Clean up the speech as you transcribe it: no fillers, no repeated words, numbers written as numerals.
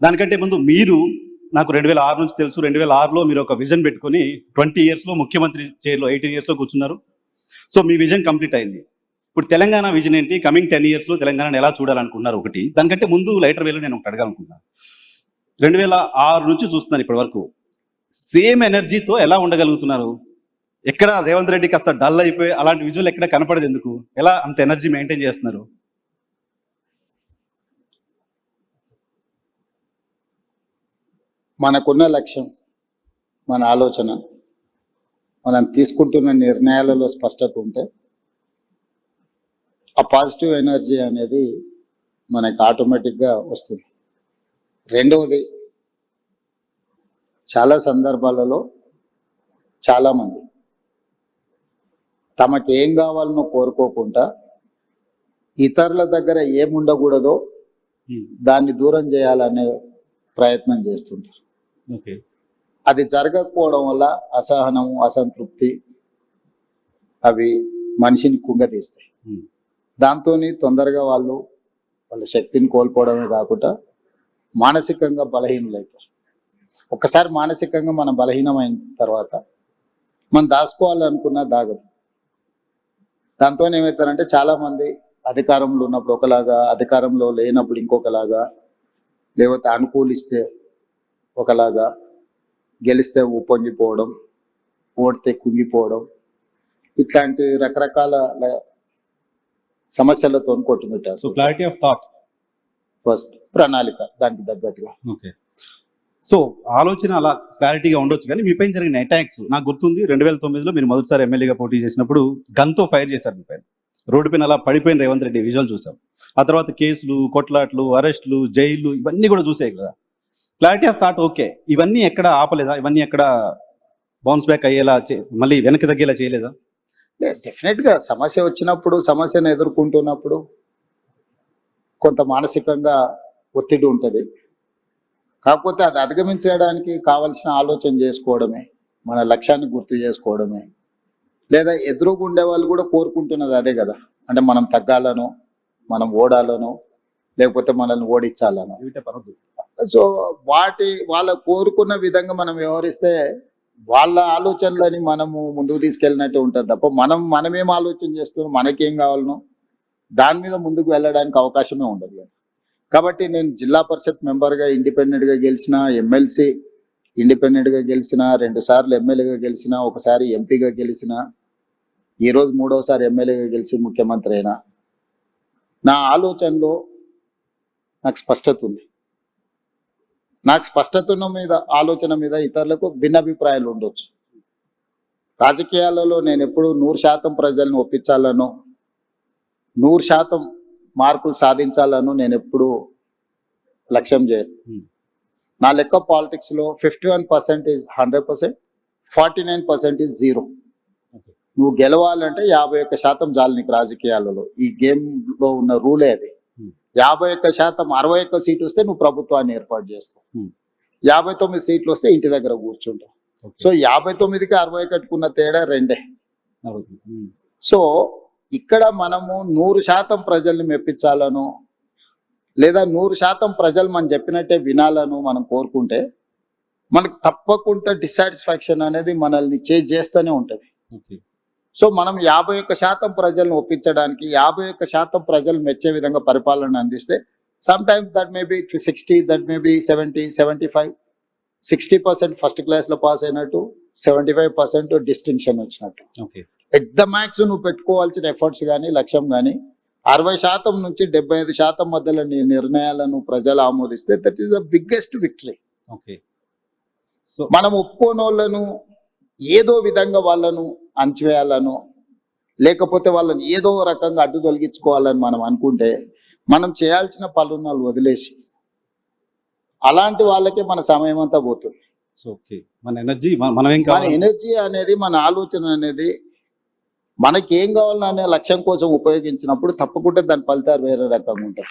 దానికంటే ముందు మీరు నాకు 2006 నుంచి తెలుసు. 2006లో మీరు ఒక విజన్ పెట్టుకొని 20 ఇయర్స్లో ముఖ్యమంత్రి చైర్లో 18 ఇయర్స్లో కూర్చున్నారు. సో మీ విజన్ కంప్లీట్ అయింది. ఇప్పుడు తెలంగాణ విజన్ ఏంటి? కమింగ్ 10 ఇయర్స్లో తెలంగాణను ఎలా చూడాలనుకున్నారు ఒకటి. దానికంటే ముందు లైటర్ వేలో నేను ఒకటి అడగాలనుకున్నాను. 2006 నుంచి చూస్తున్నాను ఇప్పటి వరకు సేమ్ ఎనర్జీతో ఎలా ఉండగలుగుతున్నారు? ఎక్కడ రేవంత్ రెడ్డి కాస్త డల్ అయిపోయి అలాంటి విజువల్ ఎక్కడ కనపడదు ఎందుకు? ఎలా అంత ఎనర్జీ మెయింటైన్ చేస్తున్నారు? మనకున్న లక్ష్యం, మన ఆలోచన, మనం తీసుకుంటున్న నిర్ణయాలలో స్పష్టత ఉంటే ఆ పాజిటివ్ ఎనర్జీ అనేది మనకి ఆటోమేటిక్గా వస్తుంది. రెండవది, చాలా సందర్భాలలో చాలామంది తమకు ఏం కావాలనో కోరుకోకుండా ఇతరుల దగ్గర ఏముండకూడదో దాన్ని దూరం చేయాలనే ప్రయత్నం చేస్తుంటారు. అది జరగకపోవడం వల్ల అసహనము, అసంతృప్తి అవి మనిషిని కుంగదీస్తాయి. దాంతో తొందరగా వాళ్ళ శక్తిని కోల్పోవడమే కాకుండా మానసికంగా బలహీనులవుతారు. ఒక్కసారి మానసికంగా మనం బలహీనమైన తర్వాత మనం దాచుకోవాలనుకున్నా దాగదు. దాంతో ఏమవుతారంటే చాలామంది అధికారంలో ఉన్నప్పుడు ఒకలాగా, అధికారంలో లేనప్పుడు ఇంకొకలాగా, లేకపోతే అనుకూలిస్తే ఒకలాగా, గెలిస్తే ఉప్పొంగిపోవడం, ఓడితే కుంగిపోవడం, ఇట్లాంటి రకరకాల సమస్యలతో కొట్టుమిట్టారు. So clarity of thought first, ప్రణాళిక దానికి తగ్గట్టుగా. ఓకే. సో ఆలోచన అలా క్లారిటీగా ఉండొచ్చు, కానీ మీ పైన జరిగిన అటాక్స్ నాకు గుర్తుంది. 2009లో మీరు మొదటిసారి ఎమ్మెల్యేగా పోటీ చేసినప్పుడు గన్తో ఫైర్ చేశారు మీ పైన. రోడ్డు పైన అలా పడిపోయిన రేవంత్ రెడ్డి విజువల్ చూసాం. ఆ తర్వాత కేసులు, కొట్లాట్లు, అరెస్టులు, జైళ్ళు ఇవన్నీ కూడా చూసాయి కదా. క్లారిటీ ఆఫ్ థాట్ ఓకే, ఇవన్నీ ఎక్కడ ఆపలేదా? ఇవన్నీ ఎక్కడ బౌన్స్ బ్యాక్ అయ్యేలా మళ్ళీ వెనక్కి తగ్గేలా చేయలేదా? డెఫినెట్గా సమస్య వచ్చినప్పుడు, సమస్యను ఎదుర్కొంటున్నప్పుడు కొంత మానసికంగా ఒత్తిడి ఉంటుంది. కాకపోతే అది అధిగమించడానికి కావలసిన ఆలోచన చేసుకోవడమే, మన లక్ష్యాన్ని గుర్తు చేసుకోవడమే. లేదా ఎదురుగా ఉండే వాళ్ళు కూడా కోరుకుంటున్నది అదే కదా, అంటే మనం తగ్గాలనో, మనం ఓడాలనో, లేకపోతే మనల్ని ఓడించాలనో. సో వాళ్ళ కోరుకున్న విధంగా మనం వ్యవహరిస్తే వాళ్ళ ఆలోచనలని మనము ముందుకు తీసుకెళ్ళినట్టు ఉంటుంది తప్ప మనమేం ఆలోచన చేస్తున్నాం, మనకేం కావాలనో దాని మీద ముందుకు వెళ్ళడానికి అవకాశమే ఉండదు కదా. కాబట్టి నేను జిల్లా పరిషత్ మెంబర్గా ఇండిపెండెంట్గా గెలిచిన, ఎమ్మెల్సీ ఇండిపెండెంట్గా గెలిచిన, 2 సార్లు ఎమ్మెల్యేగా గెలిచిన, ఒకసారి ఎంపీగా గెలిచిన, ఈరోజు 3వసారి ఎమ్మెల్యేగా గెలిచి ముఖ్యమంత్రి అయినా. నా ఆలోచనలో నాకు స్పష్టత ఉంది. నాకు స్పష్టత ఉన్న మీద, ఆలోచన మీద ఇతరులకు భిన్నాభిప్రాయాలు ఉండొచ్చు. రాజకీయాలలో నేను ఎప్పుడు 100% ప్రజలను ఒప్పించాలనో, 100% మార్కులు సాధించాలను నేను ఎప్పుడు లక్ష్యం చేయను. నా లెక్క పాలిటిక్స్లో 51% ఈజ్ 100%, 49% ఈజ్ 0. నువ్వు గెలవాలంటే 51% చాలు నీకు రాజకీయాలలో. ఈ గేమ్లో ఉన్న రూలే అది. 51%, 61 సీట్లు వస్తే నువ్వు ప్రభుత్వాన్ని ఏర్పాటు చేస్తావు. 59 సీట్లు వస్తే ఇంటి దగ్గర కూర్చుంటావు. సో 59కి 61కున్న తేడా 2. సో ఇక్కడ మనము 100% ప్రజల్ని మెప్పించాలను, లేదా 100% ప్రజలు మనం చెప్పినట్టే వినాలను మనం కోరుకుంటే మనకు తప్పకుండా డిస్సాటిస్ఫాక్షన్ అనేది మనల్ని చేస్తూనే ఉంటుంది. సో మనం 51% ప్రజలను ఒప్పించడానికి, 51% ప్రజలు మెచ్చే విధంగా పరిపాలన అందిస్తే some times that may be 60, that may be 70, 75, 60% first క్లాస్లో పాస్ అయినట్టు, 75% డిస్టింక్షన్ వచ్చినట్టు. ఎట్ ద మ్యాక్స్ నువ్వు పెట్టుకోవాల్సిన ఎఫర్ట్స్ కానీ, లక్ష్యం కానీ 60% నుంచి 75% మధ్యలో నీ నిర్ణయాలను ప్రజలు ఆమోదిస్తే that is the biggest victory. మనం ఒప్పుకోని వాళ్ళను ఏదో విధంగా వాళ్ళను అణచివేయాలను, లేకపోతే వాళ్ళని ఏదో రకంగా అడ్డు తొలగించుకోవాలని మనం అనుకుంటే మనం చేయాల్సిన పనులను వదిలేసి అలాంటి వాళ్ళకే మన సమయం అంతా పోతుంది. మన ఎనర్జీ అనేది, మన ఆలోచన అనేది మనకి ఏం కావాలనే లక్ష్యం కోసం ఉపయోగించినప్పుడు తప్పకుండా దాని ఫలితాలు వేరే రకంగా ఉంటాయి.